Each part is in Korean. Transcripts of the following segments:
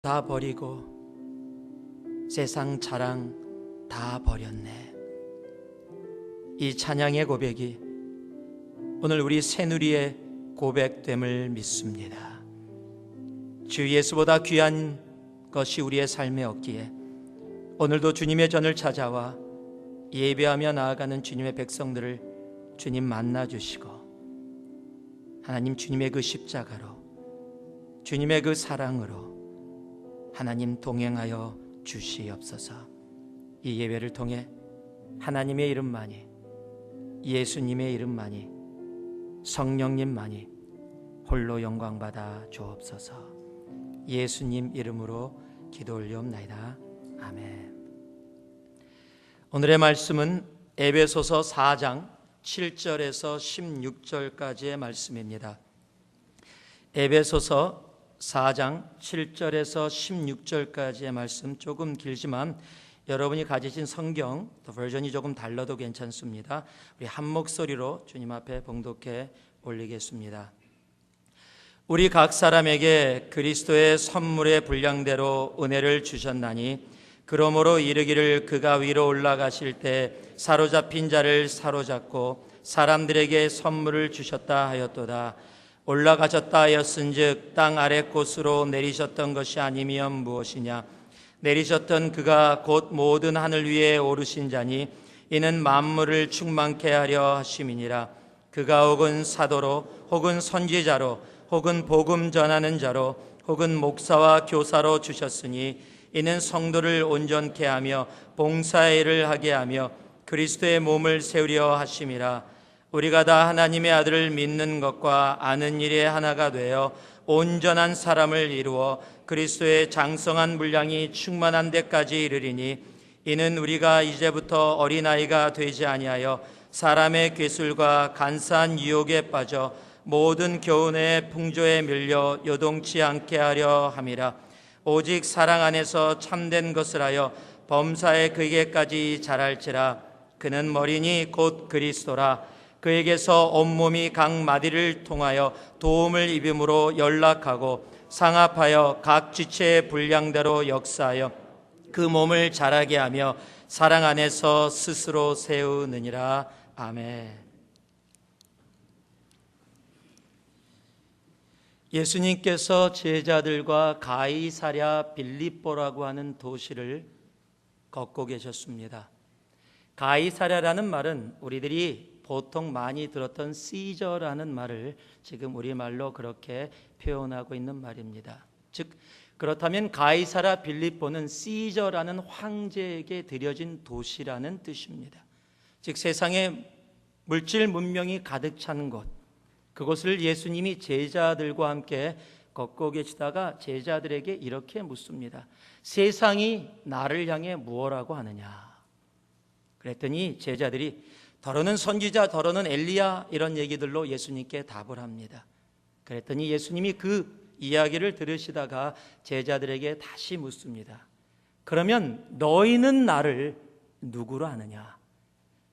다 버리고 세상 자랑 다 버렸네. 이 찬양의 고백이 오늘 우리 새누리의 고백됨을 믿습니다. 주 예수보다 귀한 것이 우리의 삶에 없기에 오늘도 주님의 전을 찾아와 예배하며 나아가는 주님의 백성들을 주님 만나주시고, 하나님 주님의 그 십자가로, 주님의 그 사랑으로 하나님 동행하여 주시옵소서. 이 예배를 통해 하나님의 이름만이, 예수님의 이름만이, 성령님만이 홀로 영광받아 주옵소서. 예수님 이름으로 기도 올리옵나이다. 아멘. 오늘의 말씀은 에베소서 4장 7절에서 16절까지의 말씀입니다. 에베소서 4장 7절에서 16절까지의 말씀, 조금 길지만 여러분이 가지신 성경 버전이 조금 달라도 괜찮습니다. 우리 한 목소리로 주님 앞에 봉독해 올리겠습니다. 우리 각 사람에게 그리스도의 선물의 분량대로 은혜를 주셨나니 그러므로 이르기를 그가 위로 올라가실 때 사로잡힌 자를 사로잡고 사람들에게 선물을 주셨다 하였도다. 올라가셨다 하였은즉 땅 아래 곳으로 내리셨던 것이 아니면 무엇이냐. 내리셨던 그가 곧 모든 하늘 위에 오르신 자니 이는 만물을 충만케 하려 하심이니라. 그가 혹은 사도로 혹은 선지자로 혹은 복음 전하는 자로 혹은 목사와 교사로 주셨으니 이는 성도를 온전케 하며 봉사의 일을 하게 하며 그리스도의 몸을 세우려 하심이라. 우리가 다 하나님의 아들을 믿는 것과 아는 일에 하나가 되어 온전한 사람을 이루어 그리스도의 장성한 분량이 충만한 데까지 이르리니 이는 우리가 이제부터 어린아이가 되지 아니하여 사람의 괴술과 간사한 유혹에 빠져 모든 교훈의 풍조에 밀려 요동치 않게 하려 함이라. 오직 사랑 안에서 참된 것을 하여 범사에 그에게까지 자랄지라. 그는 머리니 곧 그리스도라. 그에게서 온몸이 각 마디를 통하여 도움을 입음으로 연락하고 상합하여 각 지체의 분량대로 역사하여 그 몸을 자라게 하며 사랑 안에서 스스로 세우느니라. 아멘. 예수님께서 제자들과 가이사랴 빌립보라고 하는 도시를 걷고 계셨습니다. 가이사랴라는 말은 우리들이 보통 많이 들었던 시저라는 말을 지금 우리말로 그렇게 표현하고 있는 말입니다. 즉 그렇다면 가이사랴 빌립보는 시저라는 황제에게 드려진 도시라는 뜻입니다. 즉 세상에 물질 문명이 가득 찬 곳, 그곳을 예수님이 제자들과 함께 걷고 계시다가 제자들에게 이렇게 묻습니다. 세상이 나를 향해 무엇라고 하느냐? 그랬더니 제자들이 더러는 선지자, 더러는 엘리야, 이런 얘기들로 예수님께 답을 합니다. 그랬더니 예수님이 그 이야기를 들으시다가 제자들에게 다시 묻습니다. 그러면 너희는 나를 누구로 아느냐?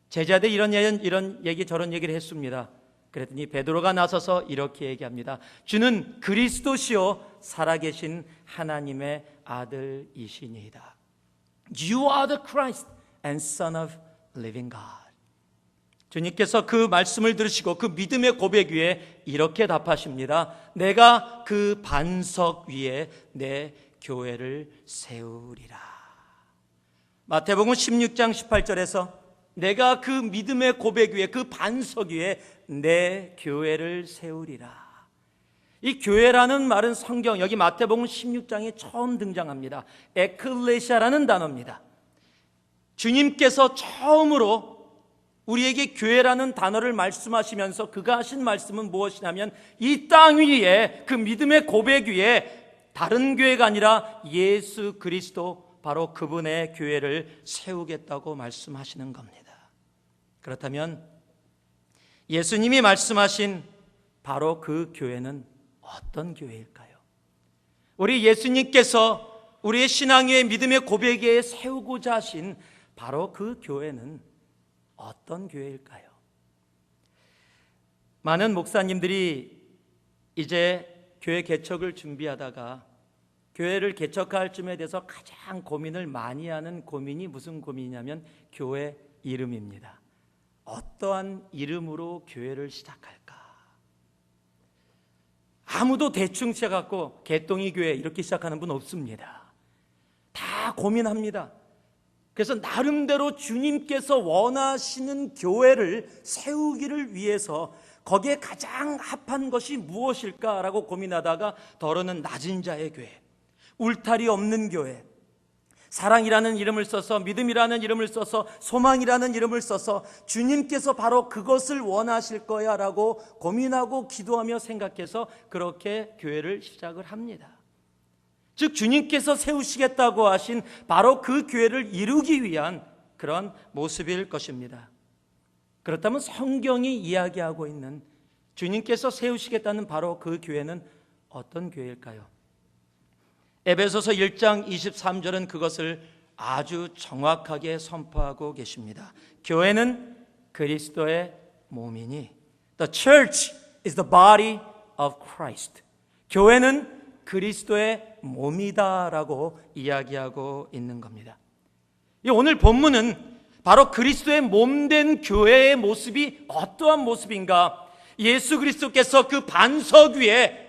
제자들이 이런 얘기 저런 얘기를 했습니다. 그랬더니 베드로가 나서서 이렇게 얘기합니다. 주는 그리스도시요 살아계신 하나님의 아들이시니이다. You are the Christ and Son of living God. 주님께서 그 말씀을 들으시고 그 믿음의 고백 위에 이렇게 답하십니다. 내가 그 반석 위에 내 교회를 세우리라. 마태복음 16장 18절에서 내가 그 믿음의 고백 위에 그 반석 위에 내 교회를 세우리라. 이 교회라는 말은 성경 여기 마태복음 16장에 처음 등장합니다. 에클레시아라는 단어입니다. 주님께서 처음으로 우리에게 교회라는 단어를 말씀하시면서 그가 하신 말씀은 무엇이냐면 이 땅 위에 그 믿음의 고백 위에 다른 교회가 아니라 예수 그리스도 바로 그분의 교회를 세우겠다고 말씀하시는 겁니다. 그렇다면 예수님이 말씀하신 바로 그 교회는 어떤 교회일까요? 우리 예수님께서 우리의 신앙 위에 믿음의 고백 위에 세우고자 하신 바로 그 교회는 어떤 교회일까요? 많은 목사님들이 이제 교회 개척을 준비하다가 교회를 개척할 쯤에 대해서 가장 고민을 많이 하는 고민이 무슨 고민이냐면 교회 이름입니다. 어떠한 이름으로 교회를 시작할까? 아무도 대충 시작하고 개똥이 교회 이렇게 시작하는 분 없습니다. 다 고민합니다. 그래서 나름대로 주님께서 원하시는 교회를 세우기를 위해서 거기에 가장 합한 것이 무엇일까라고 고민하다가 더러는 낮은 자의 교회, 울타리 없는 교회, 사랑이라는 이름을 써서, 믿음이라는 이름을 써서, 소망이라는 이름을 써서 주님께서 바로 그것을 원하실 거야 라고 고민하고 기도하며 생각해서 그렇게 교회를 시작을 합니다. 즉 주님께서 세우시겠다고 하신 바로 그 교회를 이루기 위한 그런 모습일 것입니다. 그렇다면 성경이 이야기하고 있는 주님께서 세우시겠다는 바로 그 교회는 어떤 교회일까요? 에베소서 1장 23절은 그것을 아주 정확하게 선포하고 계십니다. 교회는 그리스도의 몸이니 The church is the body of Christ. 교회는 그리스도의 몸이다라고 이야기하고 있는 겁니다. 오늘 본문은 바로 그리스도의 몸된 교회의 모습이 어떠한 모습인가? 예수 그리스도께서 그 반석 위에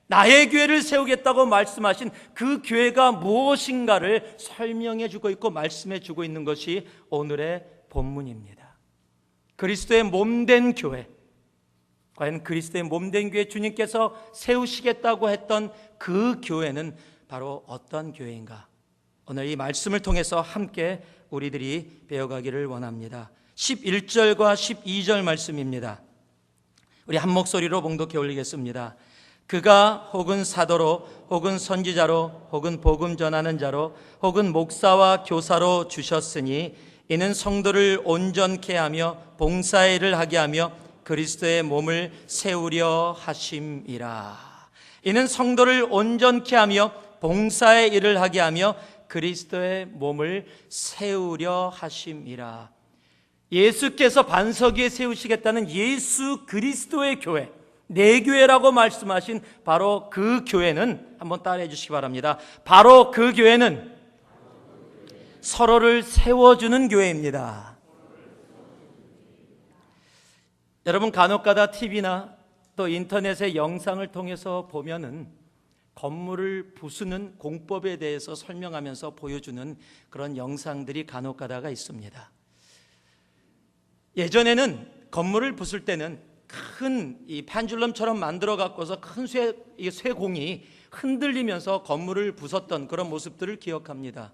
나의 교회를 세우겠다고 말씀하신 그 교회가 무엇인가를 설명해 주고 있고 말씀해 주고 있는 것이 오늘의 본문입니다. 그리스도의 몸된 교회, 과연 그리스도의 몸된 교회 주님께서 세우시겠다고 했던 그 교회는 바로 어떤 교회인가? 오늘 이 말씀을 통해서 함께 우리들이 배워가기를 원합니다. 11절과 12절 말씀입니다. 우리 한 목소리로 봉독해 올리겠습니다. 그가 혹은 사도로 혹은 선지자로 혹은 복음 전하는 자로 혹은 목사와 교사로 주셨으니 이는 성도를 온전케 하며 봉사의 일을 하게 하며 그리스도의 몸을 세우려 하심이라. 이는 성도를 온전케 하며 봉사의 일을 하게 하며 그리스도의 몸을 세우려 하심이라. 예수께서 반석 위에 세우시겠다는 예수 그리스도의 교회, 내 교회라고 말씀하신 바로 그 교회는, 한번 따라해 주시기 바랍니다. 바로 그 교회는 서로를 세워주는 교회입니다. 여러분 간혹가다 TV나 또 인터넷의 영상을 통해서 보면은 건물을 부수는 공법에 대해서 설명하면서 보여주는 그런 영상들이 간혹가다가 있습니다. 예전에는 건물을 부술 때는 큰 이 펜줄럼처럼 만들어 갖고서 큰 쇠공이 흔들리면서 건물을 부쉈던 그런 모습들을 기억합니다.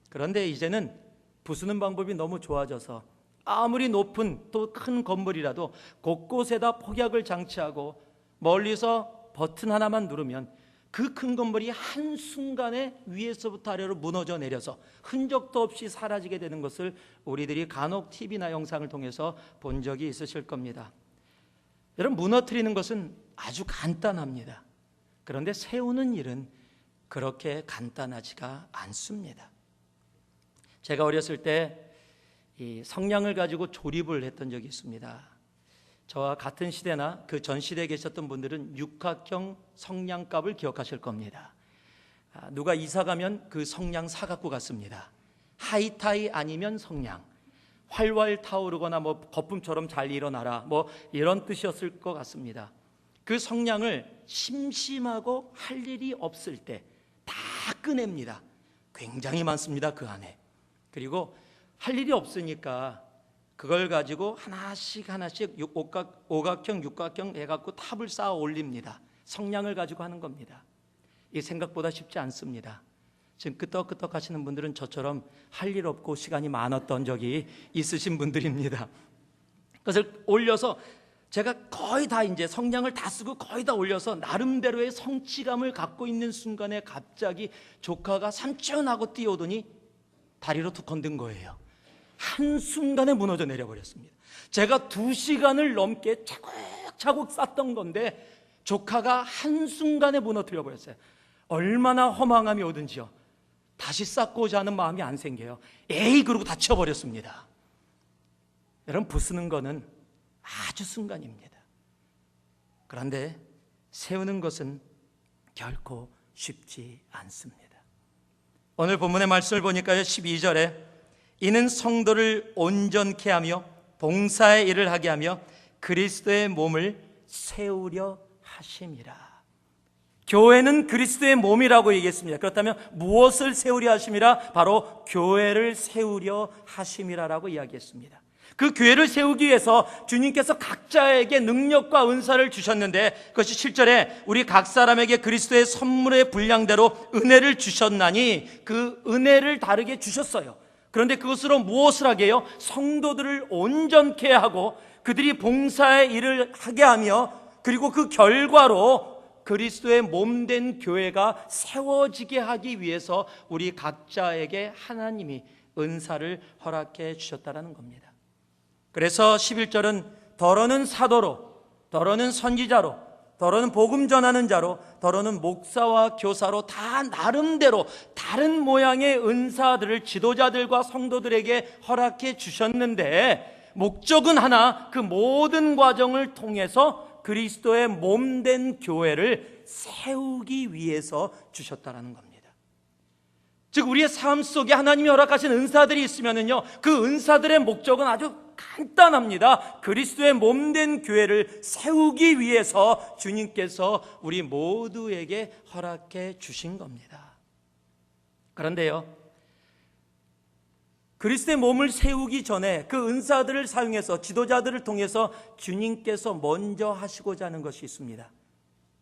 그런데 이제는 부수는 방법이 너무 좋아져서 아무리 높은 또 큰 건물이라도 곳곳에다 폭약을 장치하고 멀리서 버튼 하나만 누르면 그 큰 건물이 한순간에 위에서부터 아래로 무너져 내려서 흔적도 없이 사라지게 되는 것을 우리들이 간혹 TV나 영상을 통해서 본 적이 있으실 겁니다. 여러분, 무너뜨리는 것은 아주 간단합니다. 그런데 세우는 일은 그렇게 간단하지가 않습니다. 제가 어렸을 때 이 성냥을 가지고 조립을 했던 적이 있습니다. 저와 같은 시대나 그 전 시대에 계셨던 분들은 육각형 성냥갑을 기억하실 겁니다. 누가 이사 가면 그 성냥 사갖고 갔습니다. 하이타이 아니면 성냥, 활활 타오르거나 뭐 거품처럼 잘 일어나라, 뭐 이런 뜻이었을 것 같습니다. 그 성냥을 심심하고 할 일이 없을 때 다 꺼냅니다. 굉장히 많습니다, 그 안에. 그리고 할 일이 없으니까 그걸 가지고 하나씩 오각형, 육각형 해갖고 탑을 쌓아 올립니다. 성냥을 가지고 하는 겁니다. 이 생각보다 쉽지 않습니다. 지금 끄떡끄떡 하시는 분들은 저처럼 할 일 없고 시간이 많았던 적이 있으신 분들입니다. 그것을 올려서 제가 거의 다 이제 성냥을 다 쓰고 거의 다 올려서 나름대로의 성취감을 갖고 있는 순간에 갑자기 조카가 삼촌하고 뛰어오더니 다리로 툭 건든 거예요. 한순간에 무너져 내려버렸습니다. 제가 2시간을 넘게 차곡차곡 쌓던 건데 조카가 한순간에 무너뜨려 버렸어요. 얼마나 허망함이 오든지요, 다시 쌓고자 하는 마음이 안 생겨요. 에이, 그러고 다쳐버렸습니다. 여러분, 부수는 거는 아주 순간입니다. 그런데 세우는 것은 결코 쉽지 않습니다. 오늘 본문의 말씀을 보니까요, 12절에 이는 성도를 온전케 하며 봉사의 일을 하게 하며 그리스도의 몸을 세우려 하심이라. 교회는 그리스도의 몸이라고 얘기했습니다. 그렇다면 무엇을 세우려 하심이라? 바로 교회를 세우려 하심이라라고 이야기했습니다. 그 교회를 세우기 위해서 주님께서 각자에게 능력과 은사를 주셨는데, 그것이 7절에 우리 각 사람에게 그리스도의 선물의 분량대로 은혜를 주셨나니 그 은혜를 다르게 주셨어요. 그런데 그것으로 무엇을 하게 해요? 성도들을 온전케 하고 그들이 봉사의 일을 하게 하며, 그리고 그 결과로 그리스도의 몸된 교회가 세워지게 하기 위해서 우리 각자에게 하나님이 은사를 허락해 주셨다는 겁니다. 그래서 11절은 더러는 사도로, 더러는 선지자로, 더러는 복음 전하는 자로, 더러는 목사와 교사로 다 나름대로 다른 모양의 은사들을 지도자들과 성도들에게 허락해 주셨는데, 목적은 하나, 그 모든 과정을 통해서 그리스도의 몸된 교회를 세우기 위해서 주셨다는 겁니다. 즉 우리의 삶 속에 하나님이 허락하신 은사들이 있으면요, 그 은사들의 목적은 아주 간단합니다. 그리스도의 몸된 교회를 세우기 위해서 주님께서 우리 모두에게 허락해 주신 겁니다. 그런데요, 그리스도의 몸을 세우기 전에 그 은사들을 사용해서 지도자들을 통해서 주님께서 먼저 하시고자 하는 것이 있습니다.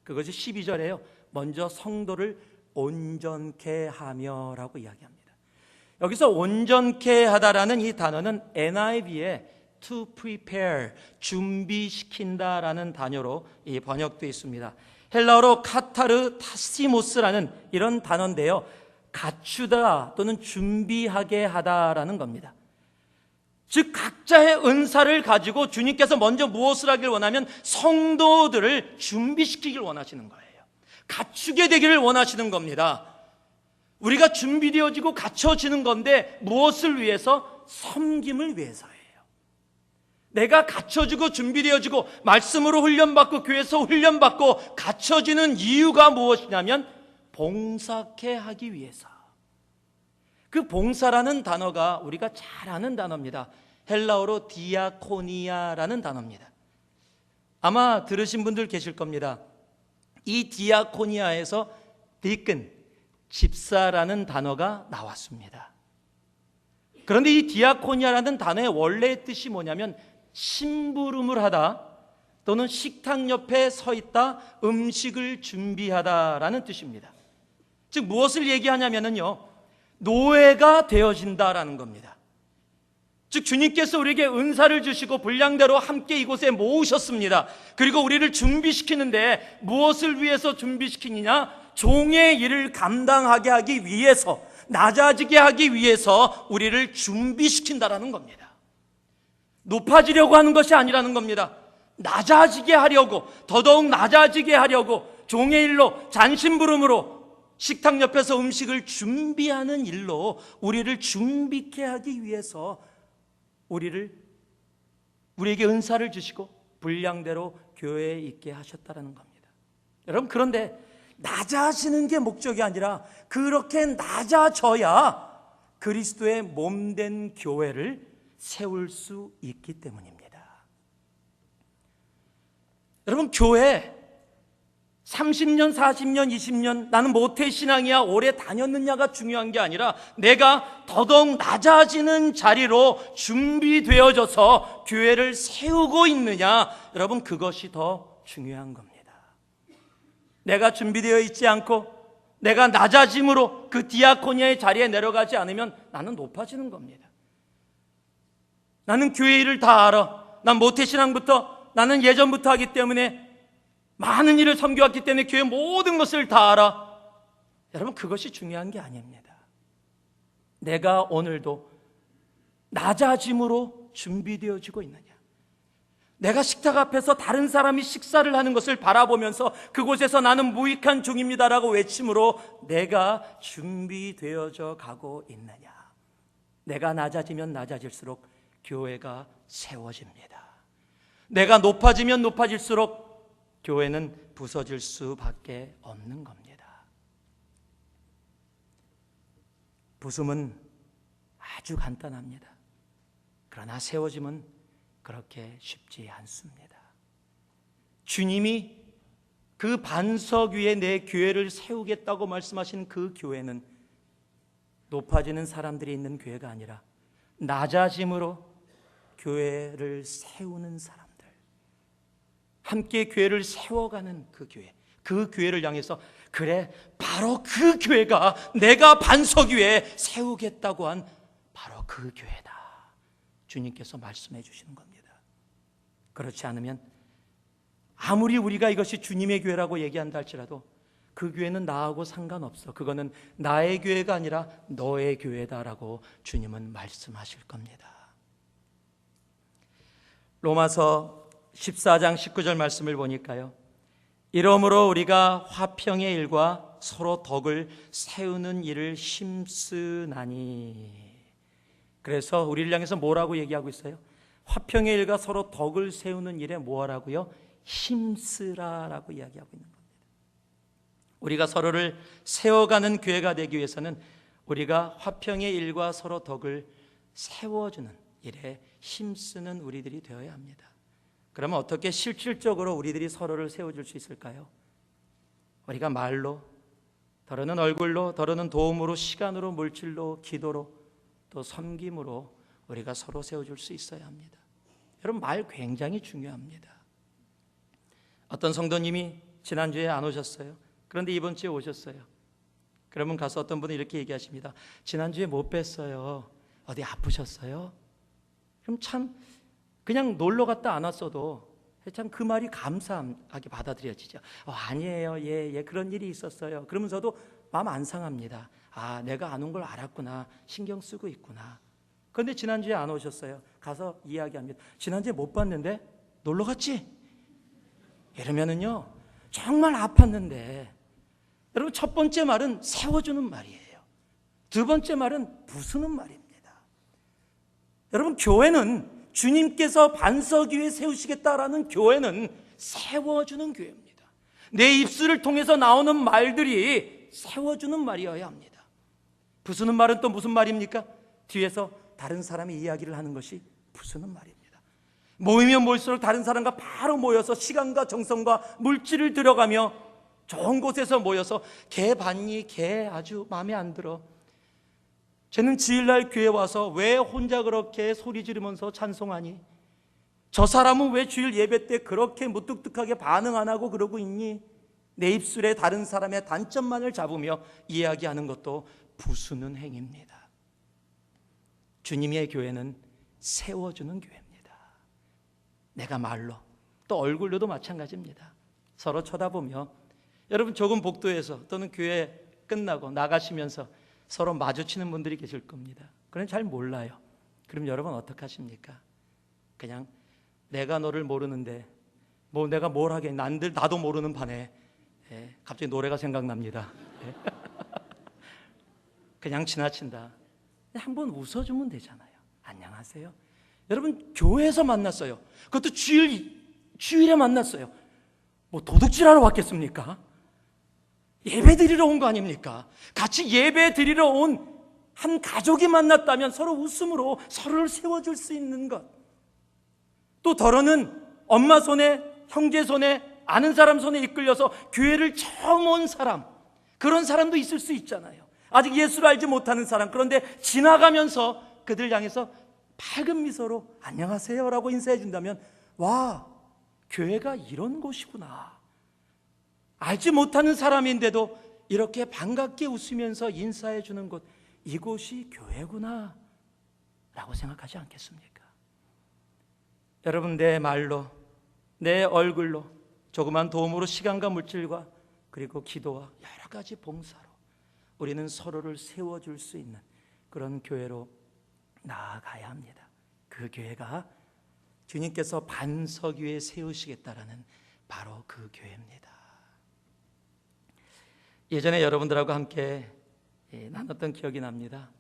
그것이 12절에요. 먼저 성도를 온전케 하며 라고 이야기합니다. 여기서 온전케 하다라는 이 단어는 NIV에 to prepare, 준비시킨다라는 단어로 번역되어 있습니다. 헬라어로 카타르 타시모스라는 이런 단어인데요, 갖추다 또는 준비하게 하다라는 겁니다. 즉 각자의 은사를 가지고 주님께서 먼저 무엇을 하길 원하면 성도들을 준비시키길 원하시는 거예요. 갖추게 되기를 원하시는 겁니다. 우리가 준비되어지고 갖춰지는 건데 무엇을 위해서? 섬김을 위해서예요. 내가 갖춰지고 준비되어지고 말씀으로 훈련받고 교회에서 훈련받고 갖춰지는 이유가 무엇이냐면 봉사케 하기 위해서. 그 봉사라는 단어가 우리가 잘 아는 단어입니다. 헬라어로 디아코니아라는 단어입니다. 아마 들으신 분들 계실 겁니다. 이 디아코니아에서 디큰, 집사라는 단어가 나왔습니다. 그런데 이 디아코니아라는 단어의 원래의 뜻이 뭐냐면 심부름을 하다 또는 식탁 옆에 서 있다, 음식을 준비하다라는 뜻입니다. 즉 무엇을 얘기하냐면요, 노예가 되어진다라는 겁니다. 즉 주님께서 우리에게 은사를 주시고 분량대로 함께 이곳에 모으셨습니다. 그리고 우리를 준비시키는데 무엇을 위해서 준비시키느냐? 종의 일을 감당하게 하기 위해서, 낮아지게 하기 위해서 우리를 준비시킨다라는 겁니다. 높아지려고 하는 것이 아니라는 겁니다. 낮아지게 하려고, 더더욱 낮아지게 하려고 종의 일로, 잔심부름으로 식탁 옆에서 음식을 준비하는 일로 우리를 준비케 하기 위해서 우리에게 은사를 주시고 분량대로 교회에 있게 하셨다는 겁니다. 여러분, 그런데 낮아지는 게 목적이 아니라 그렇게 낮아져야 그리스도의 몸된 교회를 세울 수 있기 때문입니다. 여러분, 교회 30년, 40년, 20년 나는 모태신앙이야 오래 다녔느냐가 중요한 게 아니라 내가 더더욱 낮아지는 자리로 준비되어져서 교회를 세우고 있느냐, 여러분 그것이 더 중요한 겁니다. 내가 준비되어 있지 않고 내가 낮아짐으로 그 디아코니아의 자리에 내려가지 않으면 나는 높아지는 겁니다. 나는 교회 일을 다 알아. 난 모태신앙부터, 나는 예전부터 하기 때문에 많은 일을 섬겨왔기 때문에 교회 모든 것을 다 알아. 여러분, 그것이 중요한 게 아닙니다. 내가 오늘도 낮아짐으로 준비되어지고 있느냐, 내가 식탁 앞에서 다른 사람이 식사를 하는 것을 바라보면서 그곳에서 나는 무익한 종입니다라고 외침으로 내가 준비되어져 가고 있느냐. 내가 낮아지면 낮아질수록 교회가 세워집니다. 내가 높아지면 높아질수록 교회는 부서질 수밖에 없는 겁니다. 부숨은 아주 간단합니다. 그러나 세워짐은 그렇게 쉽지 않습니다. 주님이 그 반석 위에 내 교회를 세우겠다고 말씀하신 그 교회는 높아지는 사람들이 있는 교회가 아니라 낮아짐으로 교회를 세우는 사람들, 함께 교회를 세워가는 그 교회, 그 교회를 향해서 그래, 바로 그 교회가 내가 반석 위에 세우겠다고 한 바로 그 교회다, 주님께서 말씀해 주시는 겁니다. 그렇지 않으면 아무리 우리가 이것이 주님의 교회라고 얘기한다 할지라도 그 교회는 나하고 상관없어. 그거는 나의 교회가 아니라 너의 교회다라고 주님은 말씀하실 겁니다. 로마서 14장 19절 말씀을 보니까요, 이러므로 우리가 화평의 일과 서로 덕을 세우는 일을 힘쓰나니. 그래서 우리를 향해서 뭐라고 얘기하고 있어요? 화평의 일과 서로 덕을 세우는 일에 뭐하라고요? 힘쓰라라고 이야기하고 있는 겁니다. 우리가 서로를 세워가는 교회가 되기 위해서는 우리가 화평의 일과 서로 덕을 세워주는 일에 힘쓰는 우리들이 되어야 합니다. 그러면 어떻게 실질적으로 우리들이 서로를 세워줄 수 있을까요? 우리가 말로, 더러는 얼굴로, 더러는 도움으로, 시간으로, 물질로, 기도로, 또 섬김으로 우리가 서로 세워줄 수 있어야 합니다. 여러분, 말 굉장히 중요합니다. 어떤 성도님이 지난주에 안 오셨어요. 그런데 이번 주에 오셨어요. 그러면 가서 어떤 분은 이렇게 얘기하십니다. 지난주에 못 뵀어요. 어디 아프셨어요? 그럼 참 그냥 놀러 갔다 안 왔어도 참 그 말이 감사하게 받아들여지죠. 아니에요. 예, 그런 일이 있었어요. 그러면서도 마음 안 상합니다. 아, 내가 안 온 걸 알았구나. 신경 쓰고 있구나. 그런데 지난주에 안 오셨어요. 가서 이야기합니다. 지난주에 못 봤는데 놀러 갔지? 이러면은요, 정말 아팠는데, 여러분, 첫 번째 말은 세워주는 말이에요. 두 번째 말은 부수는 말입니다. 여러분, 교회는 주님께서 반석 위에 세우시겠다라는 교회는 세워주는 교회입니다. 내 입술을 통해서 나오는 말들이 세워주는 말이어야 합니다. 부수는 말은 또 무슨 말입니까? 뒤에서 다른 사람의 이야기를 하는 것이 부수는 말입니다. 모이면 모일수록 다른 사람과 바로 모여서 시간과 정성과 물질을 들여가며 좋은 곳에서 모여서 걔 봤니? 걔 아주 마음에 안 들어. 쟤는 주일날 교회 와서 왜 혼자 그렇게 소리 지르면서 찬송하니? 저 사람은 왜 주일 예배 때 그렇게 무뚝뚝하게 반응 안 하고 그러고 있니? 내 입술에 다른 사람의 단점만을 잡으며 이야기하는 것도 부수는 행위입니다. 주님의 교회는 세워주는 교회입니다. 내가 말로, 또 얼굴로도 마찬가지입니다. 서로 쳐다보며, 여러분 조금 복도에서 또는 교회 끝나고 나가시면서 서로 마주치는 분들이 계실 겁니다. 그건 잘 몰라요. 그럼 여러분 어떡하십니까? 그냥 내가 너를 모르는데 뭐 내가 뭘 하게, 나도 모르는 판에 갑자기 노래가 생각납니다. 그냥 지나친다. 한번 웃어주면 되잖아요. 안녕하세요. 여러분 교회에서 만났어요. 그것도 주일에 만났어요. 뭐 도둑질하러 왔겠습니까? 예배 드리러 온 거 아닙니까? 같이 예배 드리러 온 한 가족이 만났다면 서로 웃음으로 서로를 세워줄 수 있는 것. 또 더러는 엄마 손에, 형제 손에, 아는 사람 손에 이끌려서 교회를 처음 온 사람, 그런 사람도 있을 수 있잖아요. 아직 예수를 알지 못하는 사람, 그런데 지나가면서 그들 향해서 밝은 미소로 안녕하세요 라고 인사해 준다면, 와, 교회가 이런 곳이구나. 알지 못하는 사람인데도 이렇게 반갑게 웃으면서 인사해 주는 곳, 이곳이 교회구나 라고 생각하지 않겠습니까? 여러분, 내 말로, 내 얼굴로, 조그만 도움으로, 시간과 물질과 그리고 기도와 여러 가지 봉사로 우리는 서로를 세워줄 수 있는 그런 교회로 나아가야 합니다. 그 교회가 주님께서 반석 위에 세우시겠다라는 바로 그 교회입니다. 예전에 여러분들하고 함께 나눴던 기억이 납니다.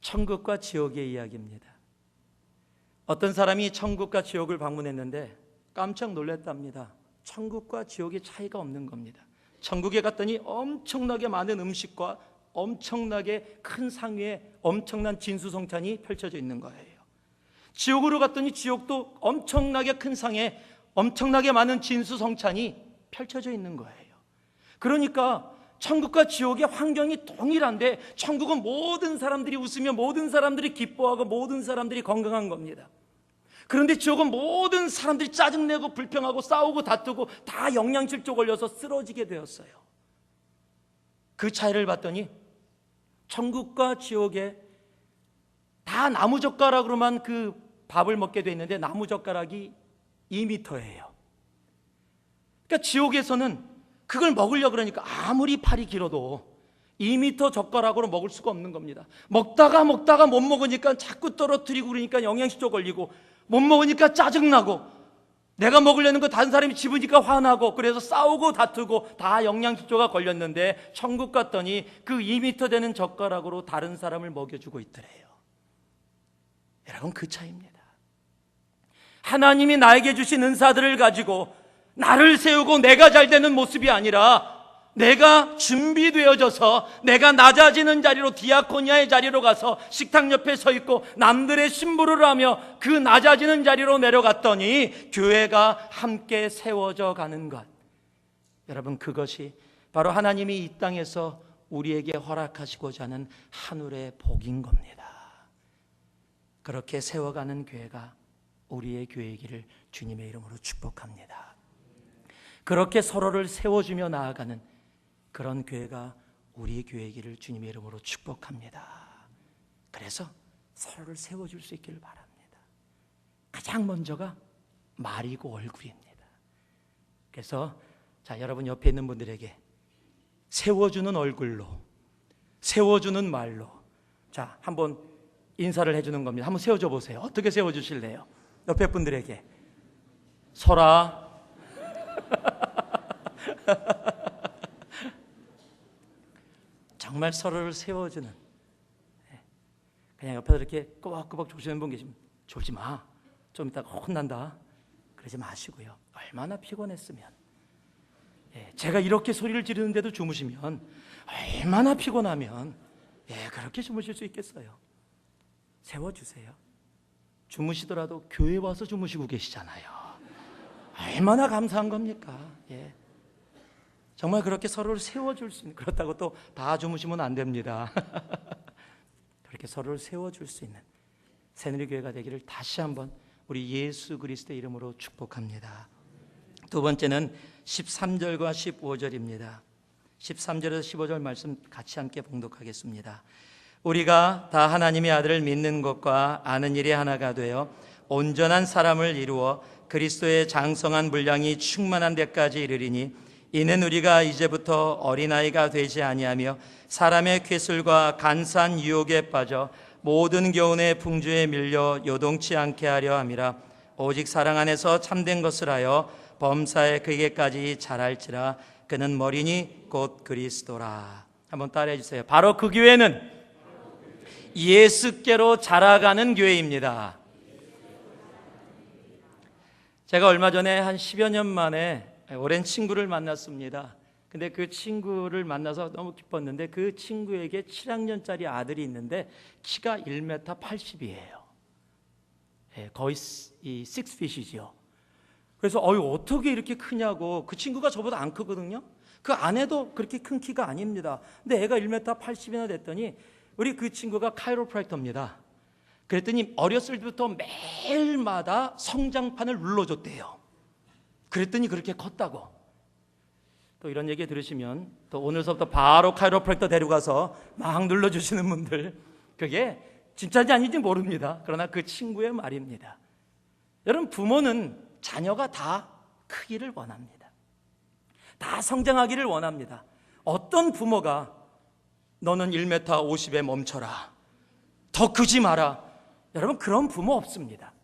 천국과 지옥의 이야기입니다. 어떤 사람이 천국과 지옥을 방문했는데 깜짝 놀랐답니다. 천국과 지옥의 차이가 없는 겁니다. 천국에 갔더니 엄청나게 많은 음식과 엄청나게 큰 상 위에 엄청난 진수성찬이 펼쳐져 있는 거예요. 지옥으로 갔더니 지옥도 엄청나게 큰 상에 엄청나게 많은 진수성찬이 펼쳐져 있는 거예요. 그러니까 천국과 지옥의 환경이 동일한데 천국은 모든 사람들이 웃으며 모든 사람들이 기뻐하고 모든 사람들이 건강한 겁니다. 그런데 지옥은 모든 사람들이 짜증내고 불평하고 싸우고 다투고 다 영양실조 걸려서 쓰러지게 되었어요. 그 차이를 봤더니 천국과 지옥에 다 나무젓가락으로만 그 밥을 먹게 돼 있는데 나무젓가락이 2m예요. 그러니까 지옥에서는 그걸 먹으려고 그러니까 아무리 팔이 길어도 2m 젓가락으로 먹을 수가 없는 겁니다. 먹다가 못 먹으니까 자꾸 떨어뜨리고 그러니까 영양실조 걸리고 못 먹으니까 짜증나고 내가 먹으려는 거 다른 사람이 집으니까 화나고 그래서 싸우고 다투고 다 영양실조가 걸렸는데 천국 갔더니 그 2m 되는 젓가락으로 다른 사람을 먹여주고 있더래요. 여러분, 그 차이입니다. 하나님이 나에게 주신 은사들을 가지고 나를 세우고 내가 잘 되는 모습이 아니라 내가 준비되어져서 내가 낮아지는 자리로 디아코니아의 자리로 가서 식탁 옆에 서 있고 남들의 신부를 하며 그 낮아지는 자리로 내려갔더니 교회가 함께 세워져 가는 것, 여러분, 그것이 바로 하나님이 이 땅에서 우리에게 허락하시고자 하는 하늘의 복인 겁니다. 그렇게 세워가는 교회가 우리의 교회이기를 주님의 이름으로 축복합니다. 그렇게 서로를 세워주며 나아가는 그런 교회가 우리의 교회이기를 주님의 이름으로 축복합니다. 그래서 서로를 세워줄 수 있기를 바랍니다. 가장 먼저가 말이고 얼굴입니다. 그래서 자, 여러분 옆에 있는 분들에게 세워주는 얼굴로, 세워주는 말로, 자, 한번 인사를 해주는 겁니다. 한번 세워줘 보세요. 어떻게 세워주실래요? 옆에 분들에게 설아 정말 서로를 세워주는, 그냥 옆에서 이렇게 꼬박꼬박 조시는 분 계시면 졸지 마, 좀 이따가 혼난다, 그러지 마시고요. 얼마나 피곤했으면, 제가 이렇게 소리를 지르는데도 주무시면 얼마나 피곤하면 그렇게 주무실 수 있겠어요. 세워주세요. 주무시더라도 교회 와서 주무시고 계시잖아요. 얼마나 감사한 겁니까? 정말 그렇게 서로를 세워줄 수 있는, 그렇다고 또 다 주무시면 안 됩니다. 그렇게 서로를 세워줄 수 있는 새누리교회가 되기를 다시 한번 우리 예수 그리스도의 이름으로 축복합니다. 두 번째는 13절과 15절입니다. 13절에서 15절 말씀 같이 함께 봉독하겠습니다. 우리가 다 하나님의 아들을 믿는 것과 아는 일이 하나가 되어 온전한 사람을 이루어 그리스도의 장성한 분량이 충만한 데까지 이르리니 이는 우리가 이제부터 어린아이가 되지 아니하며 사람의 쾌술과 간사한 유혹에 빠져 모든 교훈의 풍조에 밀려 요동치 않게 하려 함이라. 오직 사랑 안에서 참된 것을 하여 범사에 그에게까지 자랄지라. 그는 머리니 곧 그리스도라. 한번 따라해 주세요. 바로 그 교회는 예수께로 자라가는 교회입니다. 제가 얼마 전에 한 10여 년 만에 오랜 친구를 만났습니다. 근데 그 친구를 만나서 너무 기뻤는데 그 친구에게 7학년짜리 아들이 있는데 키가 1m 80이에요. 거의 6핏이죠. 그래서 어떻게 이렇게 크냐고. 그 친구가 저보다 안 크거든요. 그 아내도 그렇게 큰 키가 아닙니다. 근데 애가 1m 80이나 됐더니 우리 그 친구가 카이로프랙터입니다. 그랬더니 어렸을 때부터 매일마다 성장판을 눌러줬대요. 그랬더니 그렇게 컸다고. 또 이런 얘기 들으시면 또 오늘서부터 바로 카이로프랙터 데려가서 막 눌러주시는 분들, 그게 진짜인지 아닌지 모릅니다. 그러나 그 친구의 말입니다. 여러분, 부모는 자녀가 다 크기를 원합니다. 다 성장하기를 원합니다. 어떤 부모가 너는 1m 50에 멈춰라, 더 크지 마라, 여러분, 그런 부모 없습니다.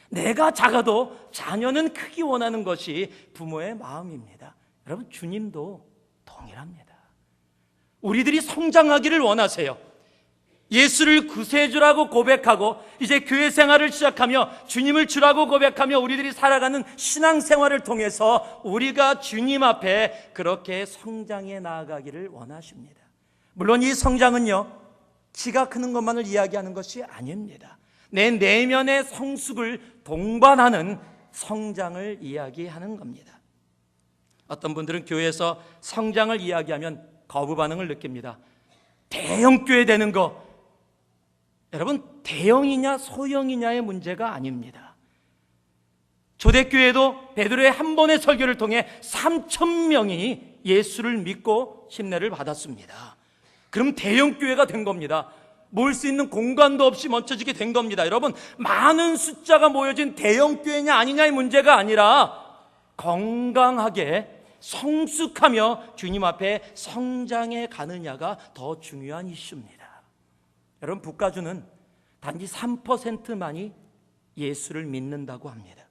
내가 작아도 자녀는 크기 원하는 것이 부모의 마음입니다. 여러분, 주님도 동일합니다. 우리들이 성장하기를 원하세요. 예수를 구세주라고 고백하고 이제 교회 생활을 시작하며 주님을 주라고 고백하며 우리들이 살아가는 신앙생활을 통해서 우리가 주님 앞에 그렇게 성장해 나아가기를 원하십니다. 물론 이 성장은요, 키가 크는 것만을 이야기하는 것이 아닙니다. 내 내면의 성숙을 동반하는 성장을 이야기하는 겁니다. 어떤 분들은 교회에서 성장을 이야기하면 거부 반응을 느낍니다. 대형교회 되는 거, 여러분, 대형이냐 소형이냐의 문제가 아닙니다. 초대교회도 베드로의 한 번의 설교를 통해 3,000명이 예수를 믿고 침례를 받았습니다. 그럼 대형교회가 된 겁니다. 모일 수 있는 공간도 없이 멈춰지게 된 겁니다. 여러분, 많은 숫자가 모여진 대형교회냐 아니냐의 문제가 아니라 건강하게 성숙하며 주님 앞에 성장해 가느냐가 더 중요한 이슈입니다. 여러분, 북가주는 단지 3%만이 예수를 믿는다고 합니다.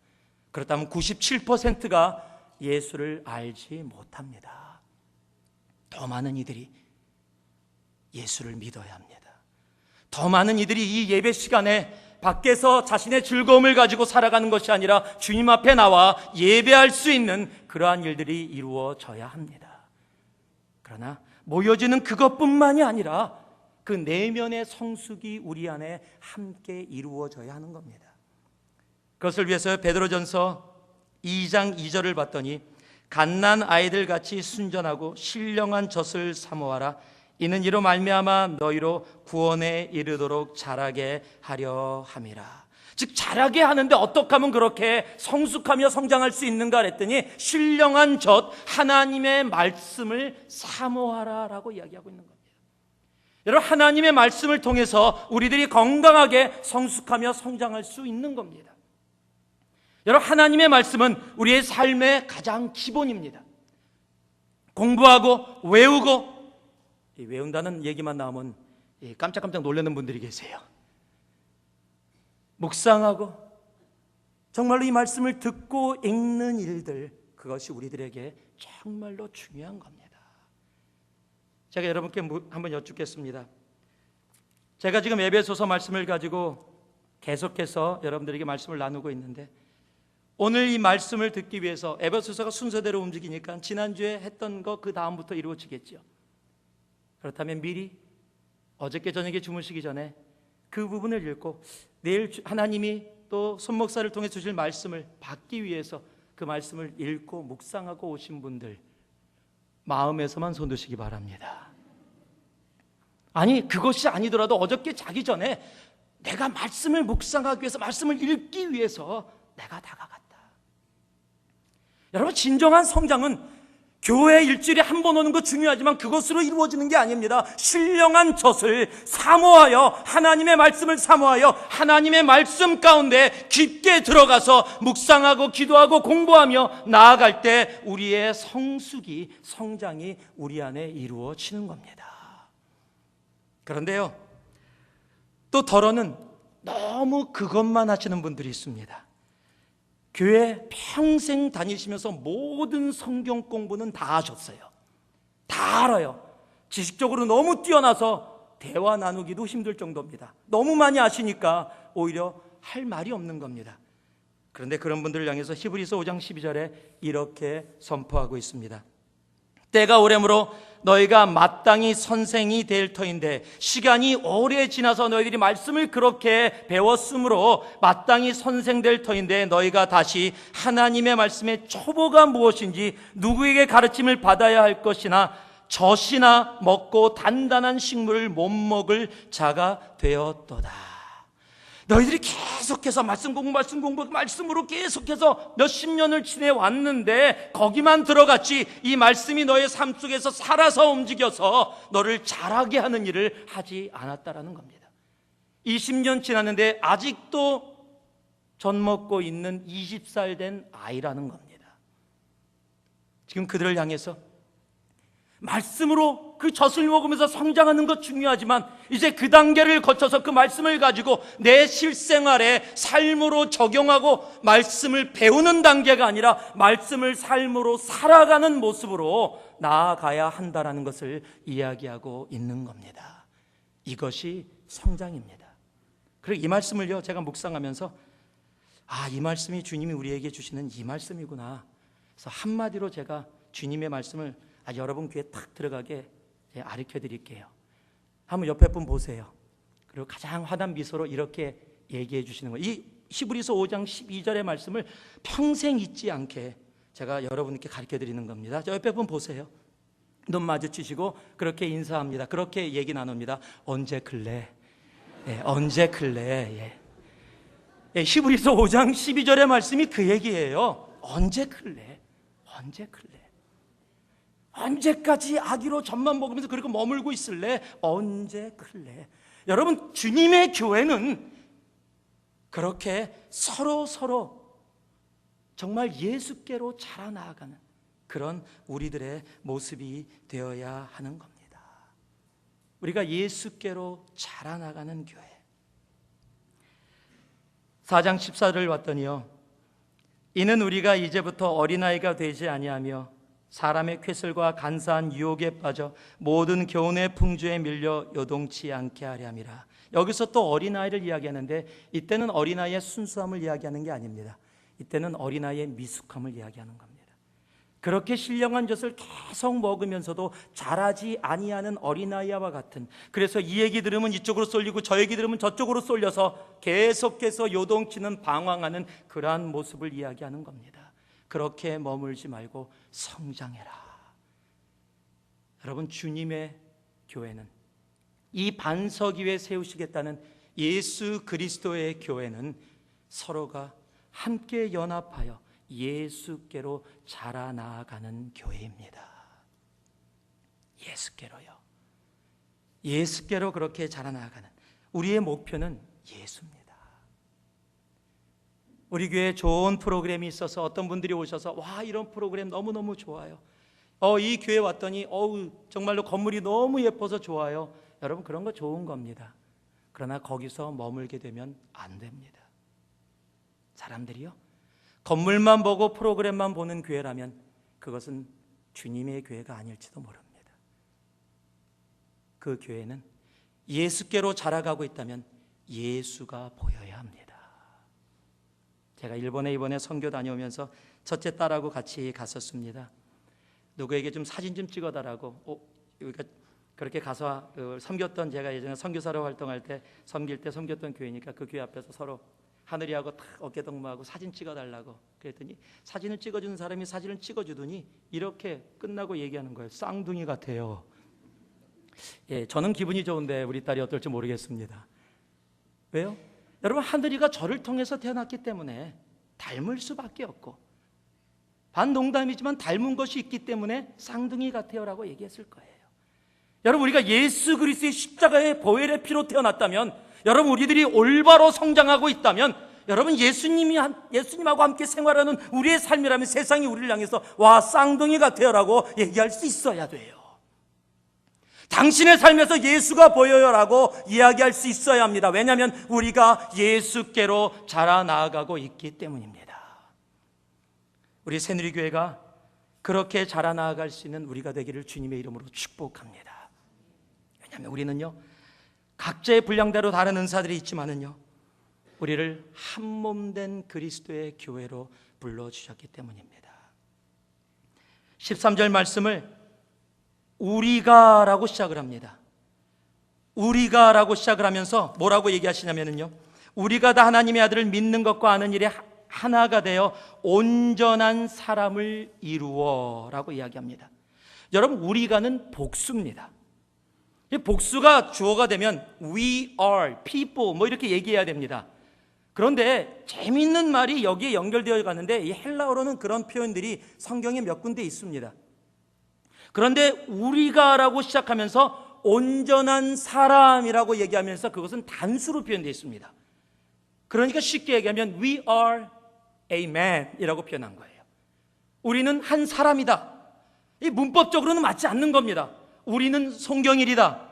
그렇다면 97%가 예수를 알지 못합니다. 더 많은 이들이 예수를 믿어야 합니다. 더 많은 이들이 이 예배 시간에 밖에서 자신의 즐거움을 가지고 살아가는 것이 아니라 주님 앞에 나와 예배할 수 있는 그러한 일들이 이루어져야 합니다. 그러나 모여지는 그것뿐만이 아니라 그 내면의 성숙이 우리 안에 함께 이루어져야 하는 겁니다. 그것을 위해서 베드로전서 2장 2절을 봤더니 갓난 아이들 같이 순전하고 신령한 젖을 사모하라. 이는 이로 말미암아 너희로 구원에 이르도록 자라게 하려 함이라. 즉, 자라게 하는데 어떻게 하면 그렇게 성숙하며 성장할 수 있는가 그랬더니 신령한 젖, 하나님의 말씀을 사모하라 라고 이야기하고 있는 겁니다. 여러분, 하나님의 말씀을 통해서 우리들이 건강하게 성숙하며 성장할 수 있는 겁니다. 여러분, 하나님의 말씀은 우리의 삶의 가장 기본입니다. 공부하고 외우고, 외운다는 얘기만 나오면 깜짝깜짝 놀라는 분들이 계세요. 묵상하고 정말로 이 말씀을 듣고 읽는 일들, 그것이 우리들에게 정말로 중요한 겁니다. 제가 여러분께 한번 여쭙겠습니다. 제가 지금 에베소서 말씀을 가지고 계속해서 여러분들에게 말씀을 나누고 있는데, 오늘 이 말씀을 듣기 위해서 에베소서가 순서대로 움직이니까 지난주에 했던 거 그 다음부터 이루어지겠죠. 그렇다면 미리 어저께 저녁에 주무시기 전에 그 부분을 읽고 내일 하나님이 또 손 목사를 통해 주실 말씀을 받기 위해서 그 말씀을 읽고 묵상하고 오신 분들, 마음에서만 손 드시기 바랍니다. 아니, 그것이 아니더라도 어저께 자기 전에 내가 말씀을 묵상하기 위해서, 말씀을 읽기 위해서 내가 다가갔다. 여러분, 진정한 성장은 교회 일주일에 한 번 오는 거 중요하지만 그것으로 이루어지는 게 아닙니다. 신령한 젖을 사모하여, 하나님의 말씀을 사모하여 하나님의 말씀 가운데 깊게 들어가서 묵상하고 기도하고 공부하며 나아갈 때 우리의 성숙이, 성장이 우리 안에 이루어지는 겁니다. 그런데요, 또 더러는 너무 그것만 하시는 분들이 있습니다. 교회 평생 다니시면서 모든 성경 공부는 다 하셨어요. 다 알아요. 지식적으로 너무 뛰어나서 대화 나누기도 힘들 정도입니다. 너무 많이 아시니까 오히려 할 말이 없는 겁니다. 그런데 그런 분들을 향해서 히브리서 5장 12절에 이렇게 선포하고 있습니다. 때가 오래므로 너희가 마땅히 선생이 될 터인데, 시간이 오래 지나서 너희들이 말씀을 그렇게 배웠으므로 마땅히 선생 될 터인데, 너희가 다시 하나님의 말씀의 초보가 무엇인지 누구에게 가르침을 받아야 할 것이나 젖이나 먹고 단단한 식물을 못 먹을 자가 되었도다. 너희들이 계속해서 말씀 공부, 말씀으로 계속해서 몇십 년을 지내왔는데 거기만 들어갔지 이 말씀이 너의 삶 속에서 살아서 움직여서 너를 자라게 하는 일을 하지 않았다라는 겁니다. 20년 지났는데 아직도 젖 먹고 있는 20살 된 아이라는 겁니다. 지금 그들을 향해서 말씀으로 그 젖을 먹으면서 성장하는 것 중요하지만, 이제 그 단계를 거쳐서 그 말씀을 가지고 내 실생활에 삶으로 적용하고 말씀을 배우는 단계가 아니라 말씀을 삶으로 살아가는 모습으로 나아가야 한다는 것을 이야기하고 있는 겁니다. 이것이 성장입니다. 그리고 이 말씀을요, 제가 묵상하면서 이 말씀이 주님이 우리에게 주시는 이 말씀이구나. 그래서 한마디로 제가 주님의 말씀을 여러분 귀에 탁 들어가게 가르쳐 드릴게요. 한번 옆에 분 보세요. 그리고 가장 환한 미소로 이렇게 얘기해 주시는 거예요. 이 히브리서 5장 12절의 말씀을 평생 잊지 않게 제가 여러분께 가르쳐 드리는 겁니다. 저 옆에 분 보세요. 눈 마주치시고 그렇게 인사합니다. 그렇게 얘기 나눕니다. 언제 클래? 예, 언제 클래? 예, 히브리서 5장 12절의 말씀이 그 얘기예요. 언제 클래? 언제 클래? 언제까지 아기로 젖만 먹으면서 그렇게 머물고 있을래? 언제 클래? 여러분, 주님의 교회는 그렇게 서로 정말 예수께로 자라나가는 그런 우리들의 모습이 되어야 하는 겁니다. 우리가 예수께로 자라나가는 교회. 4장 14절을 봤더니요, 이는 우리가 이제부터 어린아이가 되지 아니하며 사람의 쾌슬과 간사한 유혹에 빠져 모든 교훈의 풍조에 밀려 요동치 않게 하려 함이라. 여기서 또 어린아이를 이야기하는데 이때는 어린아이의 순수함을 이야기하는 게 아닙니다. 이때는 어린아이의 미숙함을 이야기하는 겁니다. 그렇게 신령한 젖을 계속 먹으면서도 자라지 아니하는 어린아이와 같은, 그래서 이 얘기 들으면 이쪽으로 쏠리고 저 얘기 들으면 저쪽으로 쏠려서 계속해서 요동치는 방황하는 그러한 모습을 이야기하는 겁니다. 그렇게 머물지 말고 성장해라. 여러분, 주님의 교회는, 이 반석 위에 세우시겠다는 예수 그리스도의 교회는 서로가 함께 연합하여 예수께로 자라나가는 교회입니다. 예수께로요. 예수께로 그렇게 자라나가는 우리의 목표는 예수입니다. 우리 교회에 좋은 프로그램이 있어서 어떤 분들이 오셔서 와, 이런 프로그램 너무너무 좋아요. 이 교회 왔더니 정말로 건물이 너무 예뻐서 좋아요. 여러분, 그런 거 좋은 겁니다. 그러나 거기서 머물게 되면 안 됩니다. 사람들이요, 건물만 보고 프로그램만 보는 교회라면 그것은 주님의 교회가 아닐지도 모릅니다. 그 교회는 예수께로 자라가고 있다면 예수가 보여야 합니다. 제가 일본에 이번에 선교 다녀오면서 첫째 딸하고 같이 갔었습니다. 누구에게 좀 사진 좀 찍어달라고 여기가 그렇게 가서 섬겼던, 제가 예전에 선교사로 활동할 때 섬길 때 섬겼던 교회니까 그 교회 앞에서 서로 하늘이하고 탁 어깨동무하고 사진 찍어달라고 그랬더니 사진을 찍어주는 사람이 사진을 찍어주더니 이렇게 끝나고 얘기하는 거예요. 쌍둥이 같아요. 예, 저는 기분이 좋은데 우리 딸이 어떨지 모르겠습니다. 왜요? 여러분, 하늘이가 저를 통해서 태어났기 때문에 닮을 수밖에 없고, 반농담이지만 닮은 것이 있기 때문에 쌍둥이 같아요라고 얘기했을 거예요. 여러분, 우리가 예수 그리스도의 십자가의 보혈의 피로 태어났다면, 여러분, 우리들이 올바로 성장하고 있다면, 여러분, 예수님하고 함께 생활하는 우리의 삶이라면 세상이 우리를 향해서 와, 쌍둥이 같아요라고 얘기할 수 있어야 돼요. 당신의 삶에서 예수가 보여요라고 이야기할 수 있어야 합니다. 왜냐하면 우리가 예수께로 자라나가고 있기 때문입니다. 우리 새누리교회가 그렇게 자라나갈 수 있는 우리가 되기를 주님의 이름으로 축복합니다. 왜냐하면 우리는요, 각자의 분량대로 다른 은사들이 있지만은요, 우리를 한 몸 된 그리스도의 교회로 불러주셨기 때문입니다. 13절 말씀을 우리가라고 시작을 합니다. 우리가라고 시작을 하면서 뭐라고 얘기하시냐면요, 우리가 다 하나님의 아들을 믿는 것과 아는 일에 하나가 되어 온전한 사람을 이루어라고 이야기합니다. 여러분, 우리가는 복수입니다. 복수가 주어가 되면 we are, people 뭐 이렇게 얘기해야 됩니다. 그런데 재미있는 말이 여기에 연결되어 가는데, 이 헬라어로는 그런 표현들이 성경에 몇 군데 있습니다. 그런데 우리가라고 시작하면서 온전한 사람이라고 얘기하면서 그것은 단수로 표현되어 있습니다. 그러니까 쉽게 얘기하면 we are a man 이라고 표현한 거예요. 우리는 한 사람이다. 이 문법적으로는 맞지 않는 겁니다. 우리는 송경일이다.